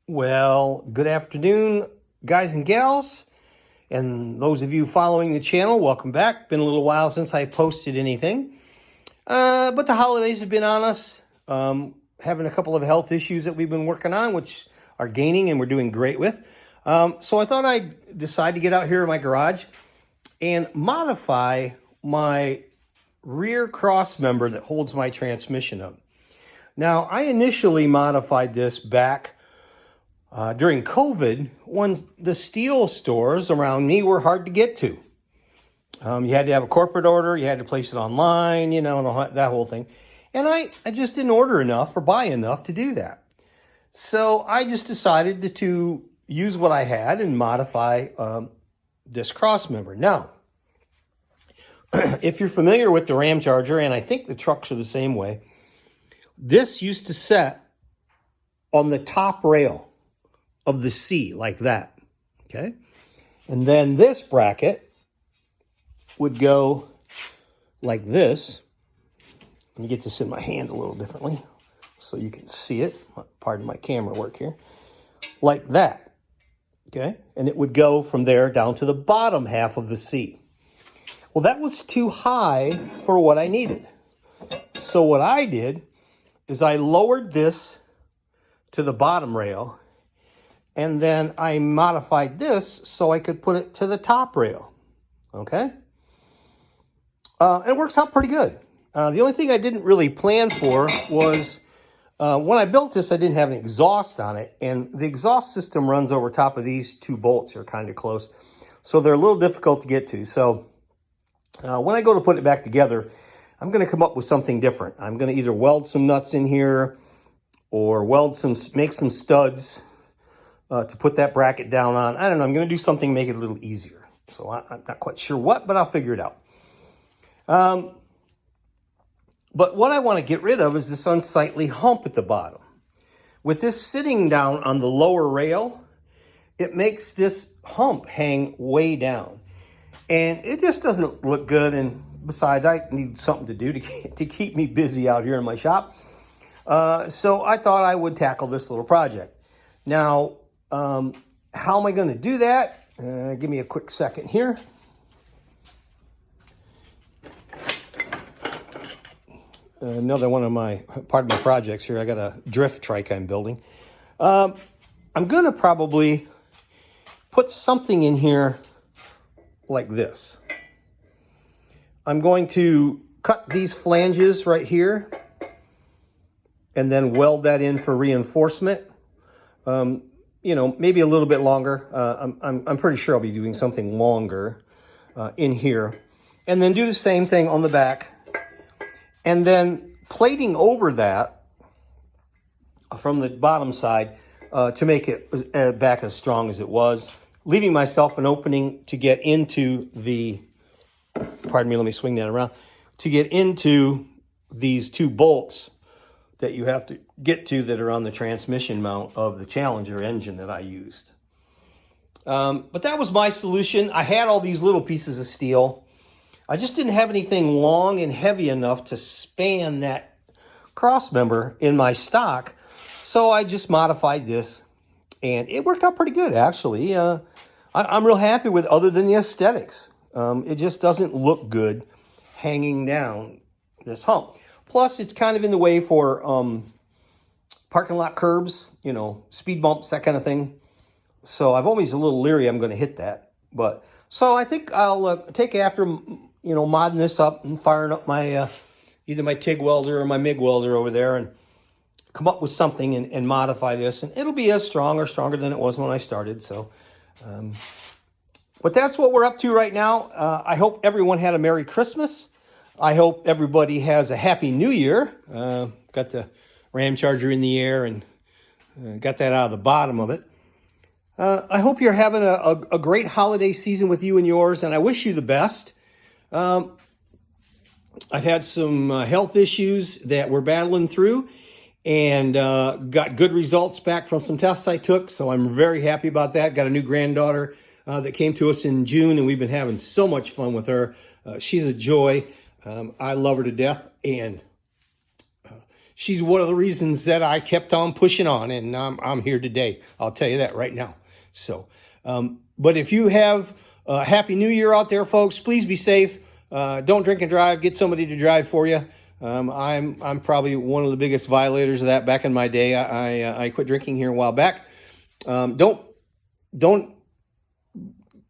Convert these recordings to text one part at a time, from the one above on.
Well, good afternoon, guys and gals, and those of you following the channel, welcome back. Been a little while since I posted anything, but the holidays have been on us. Having a couple of health issues that we've been working on, which are gaining and we're doing great with. So I thought I'd decide to get out here in my garage and modify my rear cross member that holds my transmission up. Now, I initially modified this back during COVID, when the steel stores around me were hard to get to. You had to have a corporate order, you had to place it online, and that whole thing. And I just didn't order enough or buy enough to do that. So I just decided to use what I had and modify this cross member. Now, if you're familiar with the Ram Charger, and I think the trucks are the same way, this used to set on the top rail of the C like that, okay? And then this bracket would go like this. Let me get this in my hand a little differently so you can see it. Pardon my camera work here. Like that, okay? And it would go from there down to the bottom half of the C. Well, that was too high for what I needed. So what I did is I lowered this to the bottom rail, and then I modified this so I could put it to the top rail, okay? It works out pretty good. The only thing I didn't really plan for was when I built this, I didn't have an exhaust on it, and the exhaust system runs over top of these two bolts here kind of close, so they're a little difficult to get to. So when I go to put it back together, I'm going to come up with something different. I'm going to either weld some nuts in here or make some studs to put that bracket down on. I don't know. I'm going to do something to make it a little easier. So I'm not quite sure what, but I'll figure it out. But what I want to get rid of is this unsightly hump at the bottom. With this sitting down on the lower rail, it makes this hump hang way down. And it just doesn't look good. And besides, I need something to do to keep me busy out here in my shop. So I thought I would tackle this little project. Now, how am I going to do that? Give me a quick second here. Another one of my projects here. I got a drift trike I'm building. I'm going to probably put something in here like this. I'm going to cut these flanges right here and then weld that in for reinforcement. Maybe a little bit longer. I'm pretty sure I'll be doing something longer in here. And then do the same thing on the back. And then plating over that from the bottom side to make it back as strong as it was, leaving myself an opening to get into let me swing that around, to get into these two bolts that you have to get to that are on the transmission mount of the Challenger engine that I used. But that was my solution. I had all these little pieces of steel. I just didn't have anything long and heavy enough to span that cross member in my stock. So I just modified this, and it worked out pretty good, actually. I'm real happy with, other than the aesthetics. It just doesn't look good hanging down this hump. Plus, it's kind of in the way for parking lot curbs, speed bumps, that kind of thing. So I'm always a little leery I'm going to hit that. So I think I'll take after, modding this up and firing up my either my TIG welder or my MIG welder over there and come up with something and modify this. And it'll be as strong or stronger than it was when I started. So, but that's what we're up to right now. I hope everyone had a Merry Christmas. I hope everybody has a Happy New Year. Got the Ram Charger in the air and got that out of the bottom of it. I hope you're having a great holiday season with you and yours, and I wish you the best. I've had some health issues that we're battling through, and got good results back from some tests I took, so I'm very happy about that. Got a new granddaughter that came to us in June, and we've been having so much fun with her. She's a joy. I love her to death, and she's one of the reasons that I kept on pushing on, and I'm here today. I'll tell you that right now. So, but if you have a Happy New Year out there, folks, please be safe. Don't drink and drive. Get somebody to drive for you. I'm probably one of the biggest violators of that. Back in my day, I quit drinking here a while back. Don't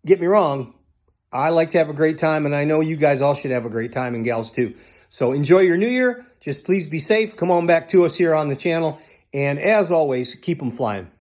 get me wrong. I like to have a great time, and I know you guys all should have a great time, and gals too. So enjoy your new year. Just please be safe. Come on back to us here on the channel. And as always, keep them flying.